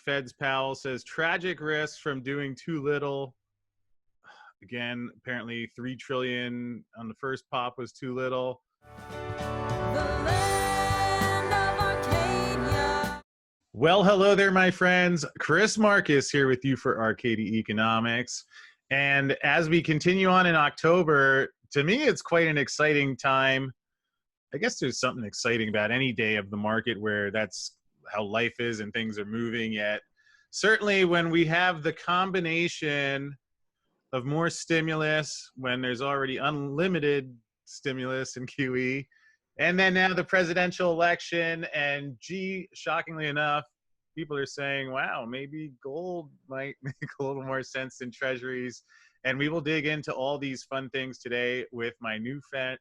Fed's Powell says tragic risks from doing too little. Again, apparently 3 trillion on the first pop was too little. Well, hello there, my friends. Chris Marcus here with you for Arcadia Economics. And as we continue on in October, to me, it's quite an exciting time. I guess there's something exciting about any day of the market where that's how life is and things are moving. Yet, certainly when we have the combination of more stimulus, when there's already unlimited stimulus in QE, and then now the presidential election, and shockingly enough, people are saying, wow, maybe gold might make a little more sense than treasuries. And we will dig into all these fun things today with my new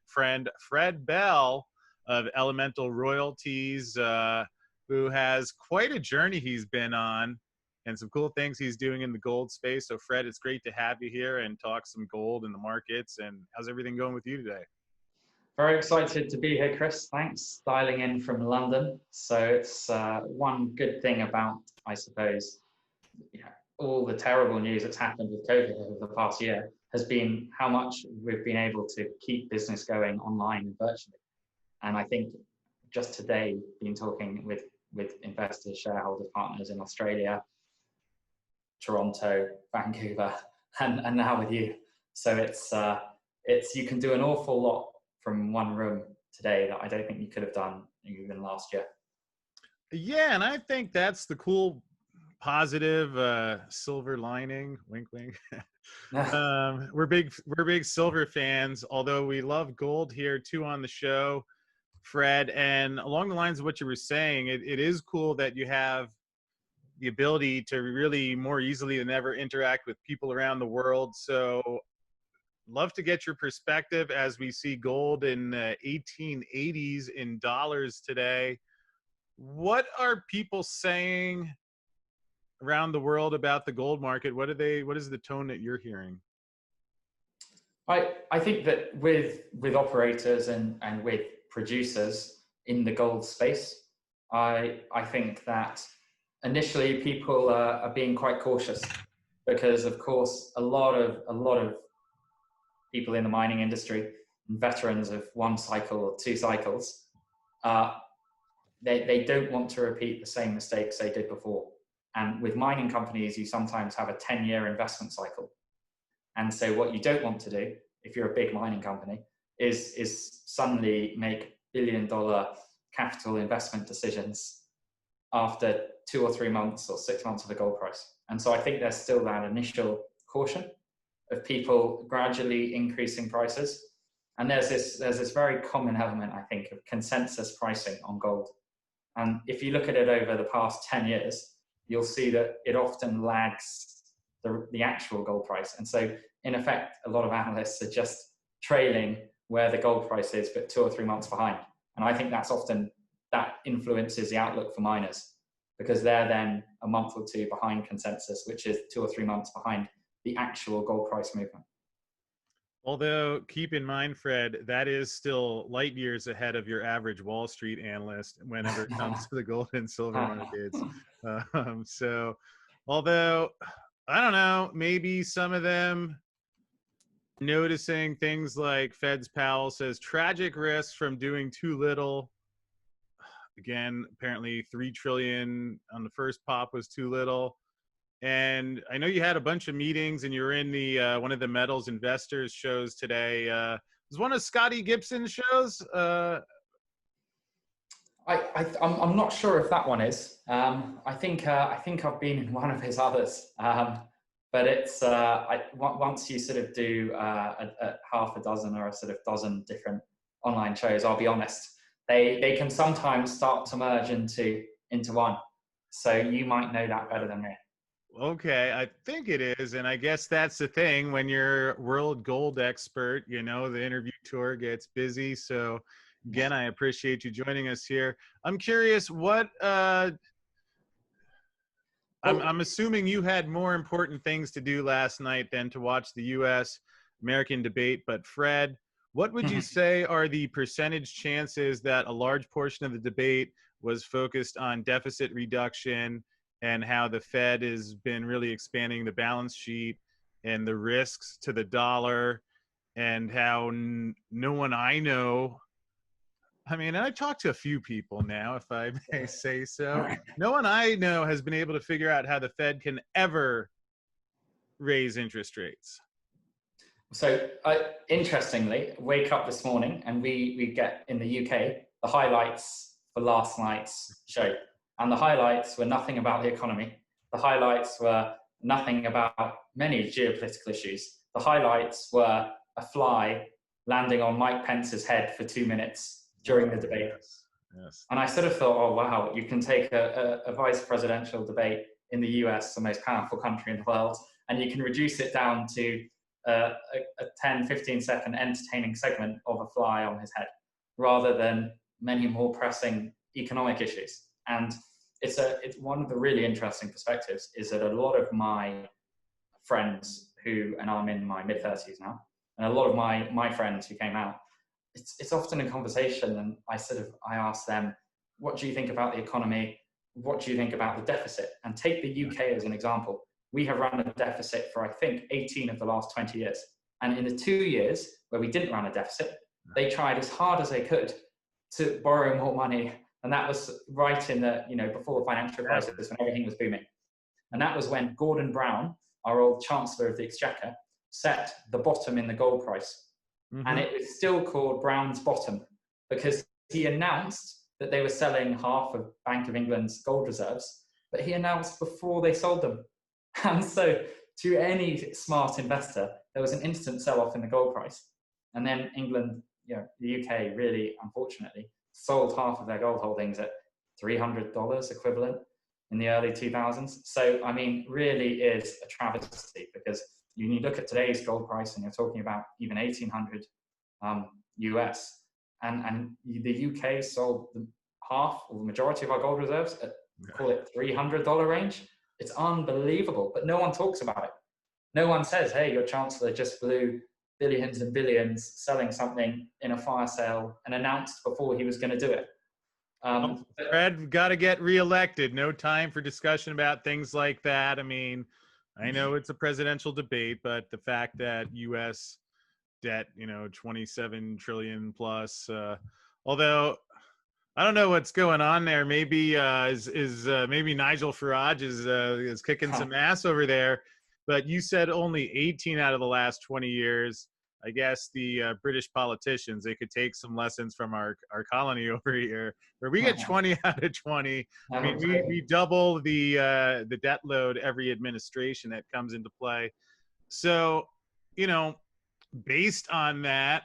friend, Fred Bell of Elemental Royalties, who has quite a journey he's been on and some cool things he's doing in the gold space. So Fred, it's great to have you here and talk some gold in the markets. And how's everything going with you today? Very excited to be here, Chris. Thanks. Dialing in from London. So it's one good thing about, I suppose, all the terrible news that's happened with COVID over the past year has been how much we've been able to keep business going online and virtually. And I think just today, been talking with investors, shareholders, partners in Australia, Toronto, Vancouver, and now with you. So it's you can do an awful lot from one room today that I don't think you could have done even last year. Yeah, and I think that's the cool, positive silver lining. Wink, wink. We're big silver fans, although we love gold here too on the show, Fred. And along the lines of what you were saying, it is cool that you have the ability to really more easily than ever interact with people around the world. So love to get your perspective as we see gold in 1880s in dollars today. What are people saying around the world about the gold market? What is the tone that you're hearing? I think that with operators and with producers in the gold space, I think that initially people are being quite cautious because, of course, a lot of people in the mining industry, veterans of one cycle or two cycles, they don't want to repeat the same mistakes they did before. And with mining companies, you sometimes have a 10-year investment cycle. And so what you don't want to do, if you're a big mining company, is suddenly make billion-dollar capital investment decisions after 2 or 3 months or 6 months of the gold price. And so I think there's still that initial caution of people gradually increasing prices. And there's this very common element, I think, of consensus pricing on gold. And if you look at it over the past 10 years, you'll see that it often lags the actual gold price. And so in effect, a lot of analysts are just trailing where the gold price is, but 2 or 3 months behind. And I think that influences the outlook for miners because they're then a month or two behind consensus, which is 2 or 3 months behind the actual gold price movement. Although keep in mind, Fred, that is still light years ahead of your average Wall Street analyst whenever it comes to the gold and silver markets. So although, I don't know, maybe some of them noticing things like Fed's Powell says tragic risks from doing too little. Again, apparently 3 trillion on the first pop was too little. And I know you had a bunch of meetings and you were in the one of the Metals Investors shows today. It was one of Scotty Gibson's shows. I'm not sure if that one is. I think I've been in one of his others. But it's once you sort of do a half a dozen or a sort of dozen different online shows, I'll be honest, they can sometimes start to merge into one. So you might know that better than me. Okay, I think it is. And I guess that's the thing when you're world gold expert, you know, the interview tour gets busy. So again, I appreciate you joining us here. I'm curious what, I'm assuming you had more important things to do last night than to watch the U.S. American debate. But Fred, what would you say are the percentage chances that a large portion of the debate was focused on deficit reduction and how the Fed has been really expanding the balance sheet and the risks to the dollar, and how no one I know, I mean, I've talked to a few people now, if I may say so, no one I know has been able to figure out how the Fed can ever raise interest rates. So interestingly, wake up this morning and we get in the UK the highlights for last night's show. And the highlights were nothing about the economy. The highlights were nothing about many geopolitical issues. The highlights were a fly landing on Mike Pence's head for 2 minutes during the debate. Yes. Yes. And I sort of thought, oh, wow, you can take a vice presidential debate in the US, the most powerful country in the world, and you can reduce it down to a 10, 15-second entertaining segment of a fly on his head, rather than many more pressing economic issues. And it's one of the really interesting perspectives is that a lot of my friends who, and I'm in my mid-30s now, and a lot of my friends who came out, it's often a conversation, and I ask them, what do you think about the economy? What do you think about the deficit? And take the UK as an example. We have run a deficit for, I think, 18 of the last 20 years. And in the 2 years where we didn't run a deficit, they tried as hard as they could to borrow more money. And that was right in the, before the financial crisis, when everything was booming. And that was when Gordon Brown, our old Chancellor of the Exchequer, set the bottom in the gold price. Mm-hmm. And it was still called Brown's bottom because he announced that they were selling half of Bank of England's gold reserves, but he announced before they sold them. And so to any smart investor, there was an instant sell-off in the gold price. And then England, the UK really, unfortunately, sold half of their gold holdings at $300 equivalent in the early 2000s. So, I mean, really is a travesty because you look at today's gold price and you're talking about even 1800 US, and the UK sold half or the majority of our gold reserves at, call it $300 range. It's unbelievable, but no one talks about it. No one says, hey, your chancellor just blew billions and billions selling something in a fire sale and announced before he was going to do it. Fred got to get reelected. No time for discussion about things like that. I mean, I know it's a presidential debate, but the fact that U.S. debt, 27 trillion plus, although I don't know what's going on there. Maybe maybe Nigel Farage is kicking some ass over there. But you said only 18 out of the last 20 years. I guess the British politicians, they could take some lessons from our colony over here, where we get 20 out of 20. I mean, we double the debt load every administration that comes into play. So, based on that,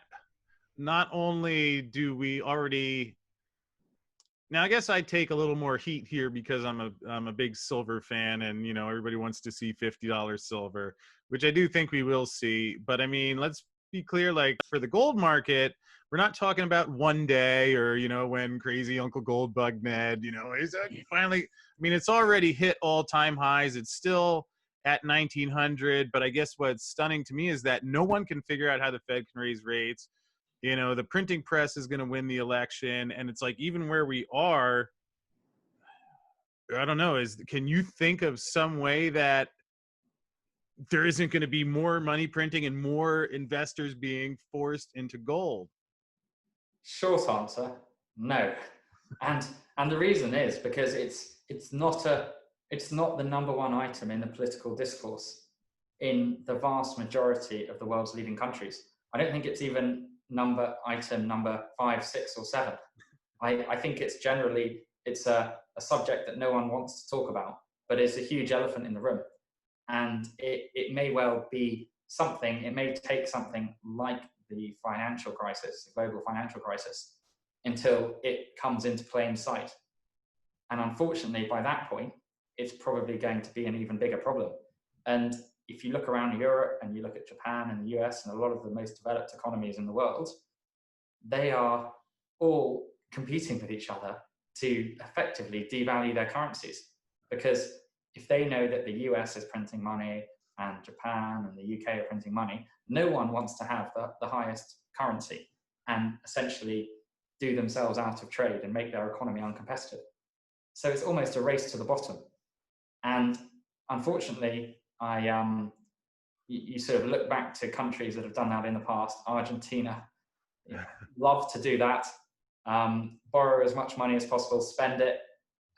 not only do we already. Now, I guess I take a little more heat here because I'm a big silver fan, and everybody wants to see $50 silver, which I do think we will see. But I mean, let's be clear, like for the gold market, we're not talking about one day or when crazy Uncle Goldbug Ned, is finally. I mean, it's already hit all-time highs. It's still at 1900, but I guess what's stunning to me is that no one can figure out how the Fed can raise rates. The printing press is going to win the election. And it's like, even where we are, I don't know, can you think of some way that there isn't going to be more money printing and more investors being forced into gold? Short answer, no. And the reason is because it's not the number one item in the political discourse in the vast majority of the world's leading countries. I don't think it's even item number 5, 6, or 7. I think it's generally a subject that no one wants to talk about, but it's a huge elephant in the room. And it may well be something, it may take something like the financial crisis, the global financial crisis, until it comes into plain sight. And unfortunately, by that point, it's probably going to be an even bigger problem. And if you look around Europe and you look at Japan and the US and a lot of the most developed economies in the world, they are all competing with each other to effectively devalue their currencies. Because if they know that the US is printing money and Japan and the UK are printing money, no one wants to have the highest currency and essentially do themselves out of trade and make their economy uncompetitive. So it's almost a race to the bottom. And unfortunately, you sort of look back to countries that have done that in the past. Argentina, love to do that. Borrow as much money as possible, spend it,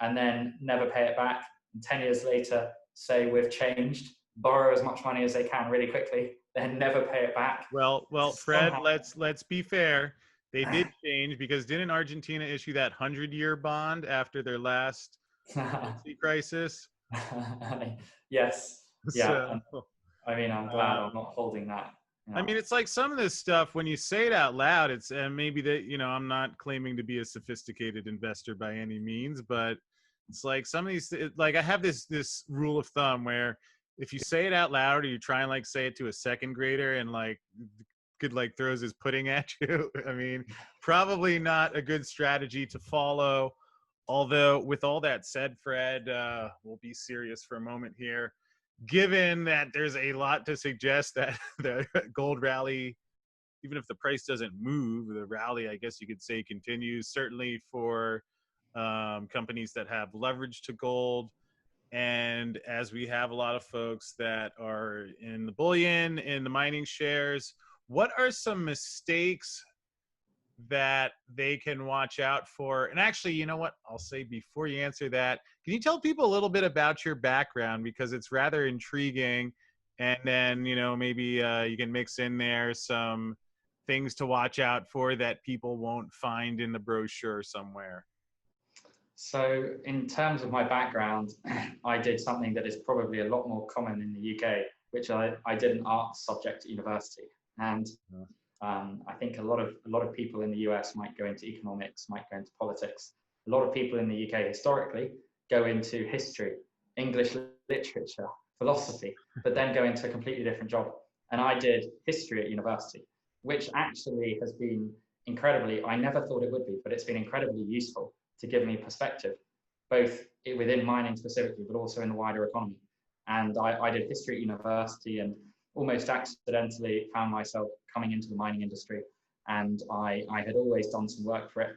and then never pay it back. And 10 years later, say we've changed, borrow as much money as they can really quickly, then never pay it back. Well, Fred, let's be fair. They did change, because didn't Argentina issue that 100-year bond after their last currency crisis? Yes. Yeah. So, I mean, I'm glad I'm not holding that. You know. I mean, it's like some of this stuff, when you say it out loud, it's maybe that, you know, I'm not claiming to be a sophisticated investor by any means, but it's like some of these, like I have this rule of thumb where if you say it out loud, or you try and like say it to a second grader and like could like throws his pudding at you, I mean, probably not a good strategy to follow. Although with all that said, Fred, we'll be serious for a moment here. Given that there's a lot to suggest that the gold rally, even if the price doesn't move, the rally, I guess you could say, continues, certainly for companies that have leverage to gold. And as we have a lot of folks that are in the bullion, in the mining shares, what are some mistakes that they can watch out for? And actually, you know what, I'll say before you answer that, can you tell people a little bit about your background, because it's rather intriguing, and then, you know, maybe you can mix in there some things to watch out for that people won't find in the brochure somewhere. So in terms of my background, I did something that is probably a lot more common in the UK, which I did an arts subject at university. And I think a lot of people in the US might go into economics, might go into politics. A lot of people in the UK historically go into history, English literature, philosophy, but then go into a completely different job. And I did history at university, which actually has been incredibly, I never thought it would be, but it's been incredibly useful to give me perspective, both within mining specifically, but also in the wider economy. And I did history at university, and almost accidentally found myself coming into the mining industry. And I had always done some work for it,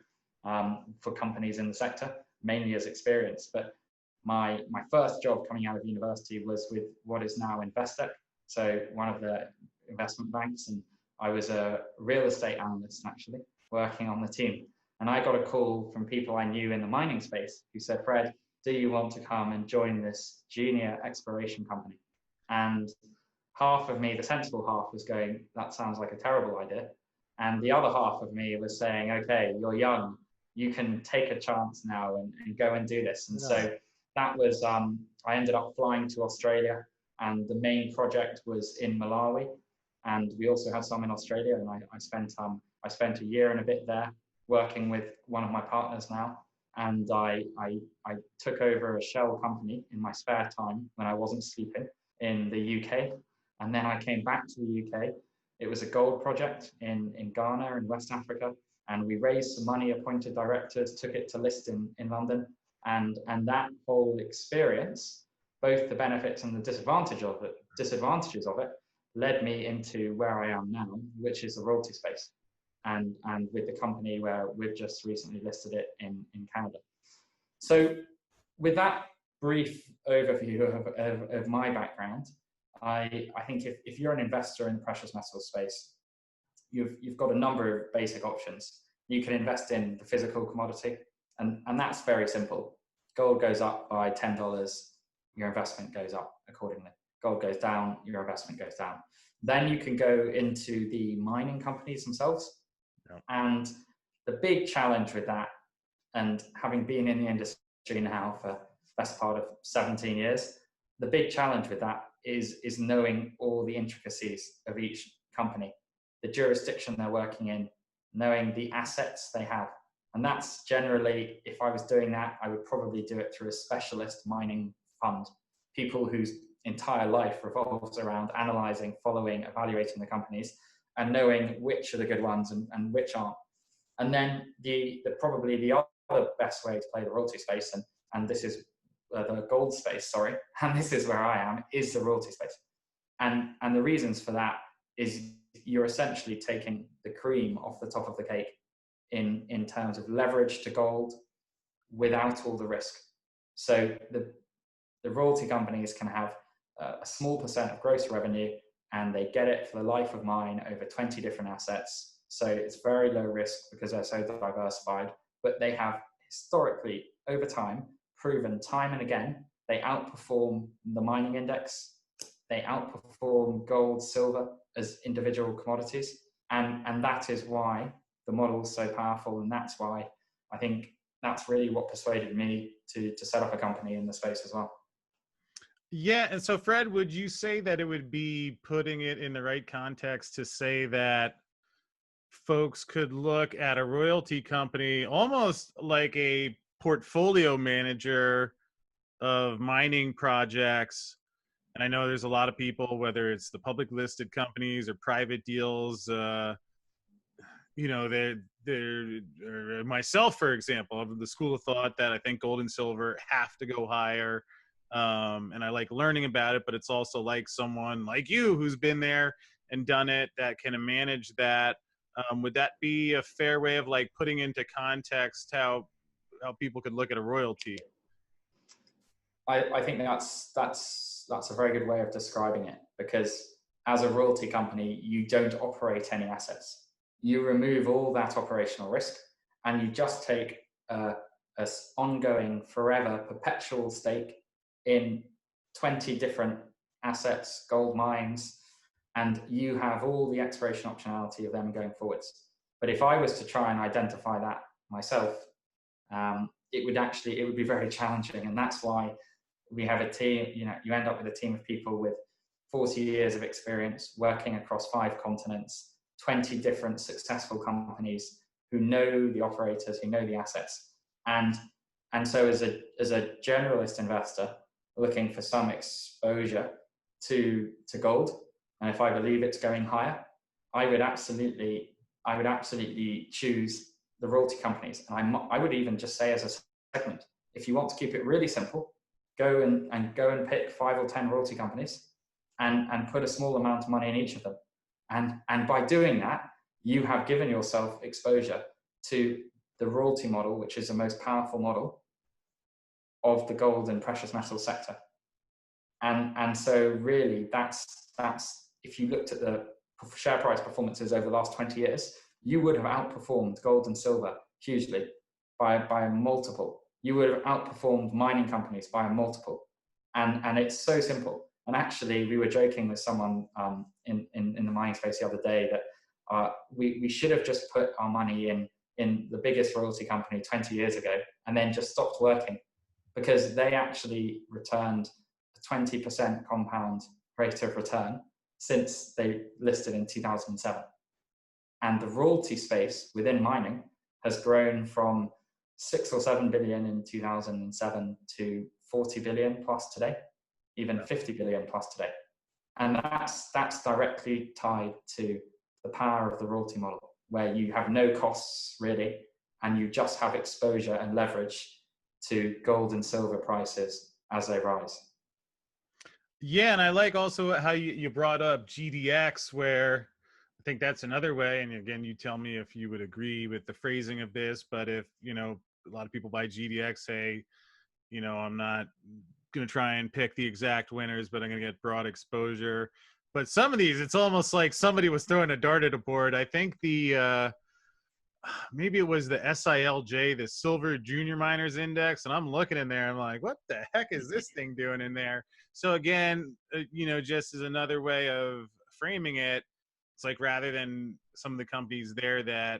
for companies in the sector, mainly as experience. But my first job coming out of university was with what is now Investec, so one of the investment banks. And I was a real estate analyst, actually, working on the team. And I got a call from people I knew in the mining space who said, Fred, do you want to come and join this junior exploration company? And half of me, the sensible half, was going, that sounds like a terrible idea. And the other half of me was saying, okay, you're young, you can take a chance now and go and do this. And so that was, I ended up flying to Australia, and the main project was in Malawi. And we also had some in Australia, and I spent a year and a bit there working with one of my partners now. And I took over a shell company in my spare time when I wasn't sleeping in the UK. And then I came back to the UK. It was a gold project in Ghana in West Africa. And we raised some money, appointed directors, took it to list in London. And that whole experience, both the benefits and the disadvantages of it, led me into where I am now, which is the royalty space. And with the company where we've just recently listed it in Canada. So with that brief overview of my background, I think if you're an investor in the precious metals space, you've got a number of basic options. You can invest in the physical commodity, and that's very simple. Gold goes up by $10, your investment goes up accordingly. Gold goes down, your investment goes down. Then you can go into the mining companies themselves. And the big challenge with that, and having been in the industry now for the best part of 17 years, the big challenge with that is knowing all the intricacies of each company, the jurisdiction they're working in, knowing the assets they have. And that's generally, if I was doing that, I would probably do it through a specialist mining fund, people whose entire life revolves around analyzing, following, evaluating the companies, and knowing which are the good ones and which aren't. And then probably the other best way to play the royalty space, and this is the gold space, sorry, and this is where I am, is the royalty space. And the reasons for that is you're essentially taking the cream off the top of the cake in terms of leverage to gold without all the risk. So The royalty companies can have a small percent of gross revenue, and they get it for the life of mine over 20 different assets. So it's very low risk because they're so diversified, but they have historically, over time, proven time and again, they outperform the mining index, they outperform gold, silver as individual commodities. And that is why the model is so powerful. And that's why I think that's really what persuaded me to set up a company in the space as well. Yeah. And so, Fred, would you say that it would be putting it in the right context to say that folks could look at a royalty company almost like a portfolio manager of mining projects? And I know there's a lot of people, whether it's the public listed companies or private deals, you know, they're myself, for example, I'm of the school of thought that I think gold and silver have to go higher. And I like learning about it, but it's also like someone like you who's been there and done it that can manage that. Would that be a fair way of like putting into context how people could look at a royalty? I think that's a very good way of describing it, because as a royalty company, you don't operate any assets. You remove all that operational risk, and you just take a ongoing, forever, perpetual stake in 20 different assets, gold mines, and you have all the exploration optionality of them going forwards. But if I was to try and identify that myself, it would be very challenging, and that's why we have a team. You end up with a team of people with 40 years of experience working across 5 continents, 20 different successful companies who know the operators, who know the assets, and so as a generalist investor looking for some exposure to gold, and if I believe it's going higher, I would absolutely choose the royalty companies. And I would even just say, as a segment, if you want to keep it really simple, go and pick 5 or 10 royalty companies and put a small amount of money in each of them. And by doing that, you have given yourself exposure to the royalty model, which is the most powerful model of the gold and precious metal sector. And so really that's if you looked at the share price performances over the last 20 years, you would have outperformed gold and silver hugely by a multiple. You would have outperformed mining companies by a multiple. And it's so simple. And actually, we were joking with someone in the mining space the other day that we should have just put our money in the biggest royalty company 20 years ago and then just stopped working, because they actually returned a 20% compound rate of return since they listed in 2007. And the royalty space within mining has grown from 6 or 7 billion in 2007 to 40 billion plus today, even 50 billion plus today. And that's directly tied to the power of the royalty model, where you have no costs really, and you just have exposure and leverage to gold and silver prices as they rise. Yeah, and I like also how you brought up GDX, where I think that's another way. And again, you tell me if you would agree with the phrasing of this, but if, you know, a lot of people buy GDX say, you know, I'm not going to try and pick the exact winners, but I'm going to get broad exposure. But some of these, it's almost like somebody was throwing a dart at a board. I think maybe it was the SILJ, the Silver Junior Miners Index, and I'm looking in there, I'm like, what the heck is this thing doing in there? So again, you know, just as another way of framing it, it's like rather than some of the companies there that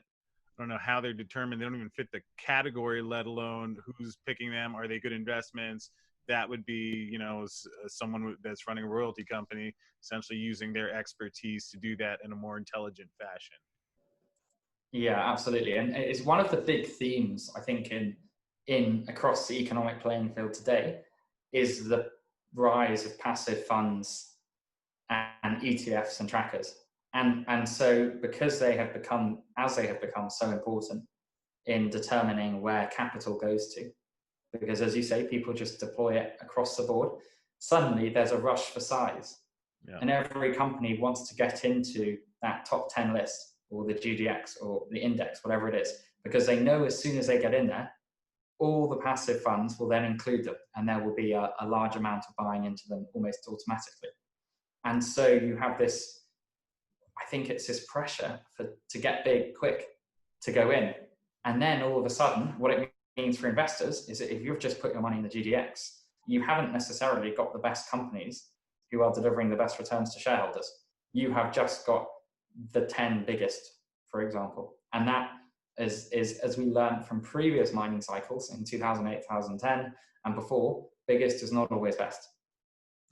I don't know how they're determined, they don't even fit the category, let alone who's picking them. Are they good investments? That would be, you know, someone that's running a royalty company, essentially using their expertise to do that in a more intelligent fashion. Yeah, absolutely. And it's one of the big themes, I think, in across the economic playing field today, is the rise of passive funds and ETFs and trackers. And so because they have become so important in determining where capital goes to, because as you say, people just deploy it across the board, suddenly there's a rush for size. Yeah. And every company wants to get into that top 10 list, or the GDX or the index, whatever it is, because they know as soon as they get in there, all the passive funds will then include them, and there will be a large amount of buying into them almost automatically. And so you have this, I think it's this pressure to get big quick, to go in. And then all of a sudden, what it means for investors is that if you've just put your money in the GDX, you haven't necessarily got the best companies who are delivering the best returns to shareholders. You have just got the 10 biggest, for example. And that is as we learned from previous mining cycles in 2008, 2010, and before, biggest is not always best.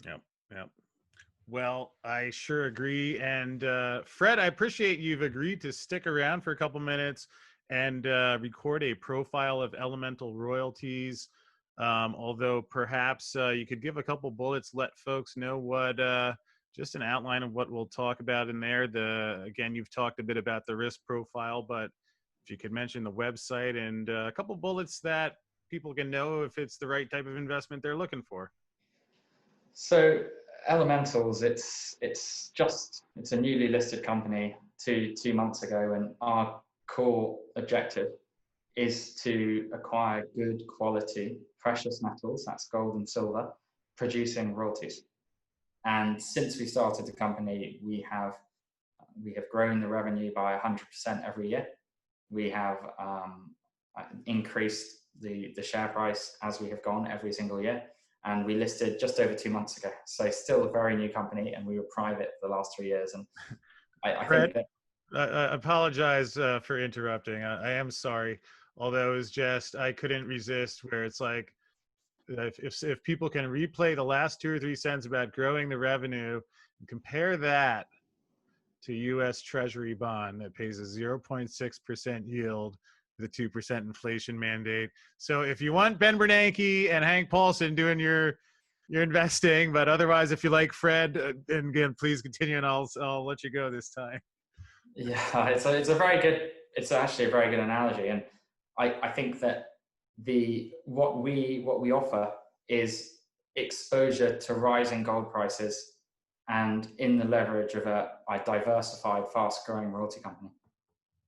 Yep, yep. Well, I sure agree. And Fred, I appreciate you've agreed to stick around for a couple minutes and record a profile of Elemental Royalties. Although perhaps you could give a couple bullets, let folks know what, just an outline of what we'll talk about in there. Again, you've talked a bit about the risk profile, but if you could mention the website and a couple bullets that people can know if it's the right type of investment they're looking for. So Elementals, it's a newly listed company two months ago, and our core objective is to acquire good quality precious metals, that's gold and silver, producing royalties. And since we started the company, we have grown the revenue by 100% every year. We have increased the share price as we have gone every single year. And we listed just over 2 months ago. So still a very new company, and we were private for the last 3 years. And I think that... I apologize for interrupting. I am sorry. Although it was just, I couldn't resist where it's like, if people can replay the last 2 or 3 cents about growing the revenue and compare that to U.S. Treasury bond that pays a 0.6% yield with a 2% inflation mandate. So if you want Ben Bernanke and Hank Paulson doing your investing, but otherwise, if you like Fred, and again, please continue, and I'll let you go this time. Yeah, it's actually a very good analogy, and I think that what we offer is exposure to rising gold prices and in the leverage of a diversified, fast-growing royalty company.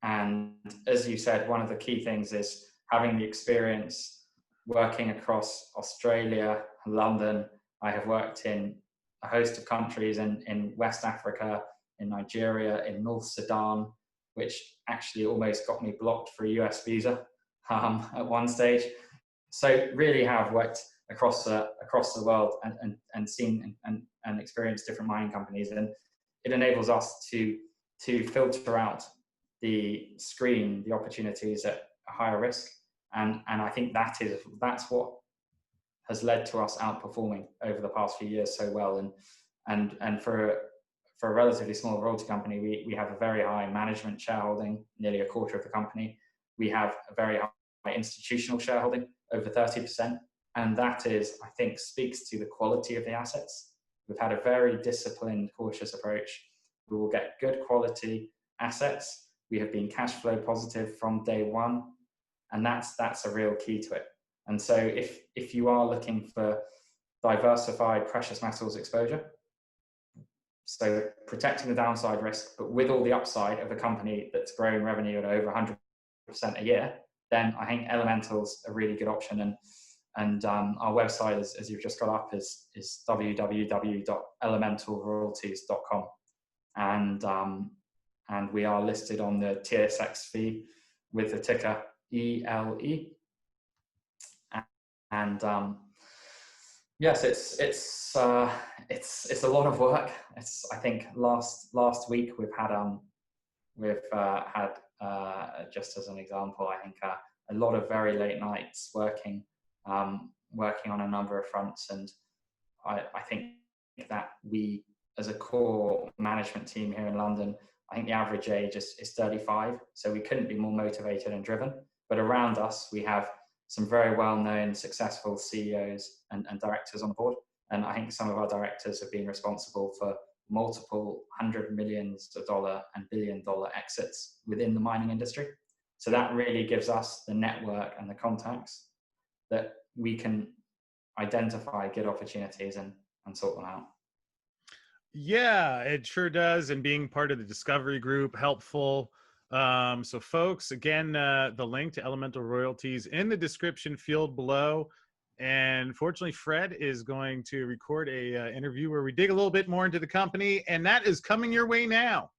And as you said, one of the key things is having the experience working across Australia, London. I have worked in a host of countries in West Africa, in Nigeria, in North Sudan, which actually almost got me blocked for a US visa at one stage. So really have worked across the world and seen and experienced different mining companies, and it enables us to filter out the opportunities at a higher risk, and I think that's what has led to us outperforming over the past few years so well. And for a relatively small royalty company, we have a very high management shareholding, nearly a quarter of the company. We have a very high institutional shareholding, over 30%, and that is, I think, speaks to the quality of the assets. We've had a very disciplined, cautious approach. We will get good quality assets. We have been cash flow positive from day one, and that's a real key to it. And so if you are looking for diversified precious metals exposure, so protecting the downside risk, but with all the upside of a company that's growing revenue at over 100% a year, then I think Elemental's a really good option. And our website, as you've just got up, is www.elementalroyalties.com. And we are listed on the TSXV with the ticker ELE. And yes, it's a lot of work. I think last week we've had just as an example, I think a lot of very late nights working on a number of fronts. And I think that we, as a core management team here in London, I think the average age is 35, so we couldn't be more motivated and driven. But around us, we have some very well-known, successful CEOs and directors on board. And I think some of our directors have been responsible for multiple $100 million and billion-dollar exits within the mining industry. So that really gives us the network and the contacts that we can identify good opportunities and sort them out. Yeah, it sure does. And being part of the discovery group, helpful. So folks, again, the link to Elemental Royalties in the description field below. And fortunately, Fred is going to record a interview where we dig a little bit more into the company, and that is coming your way now.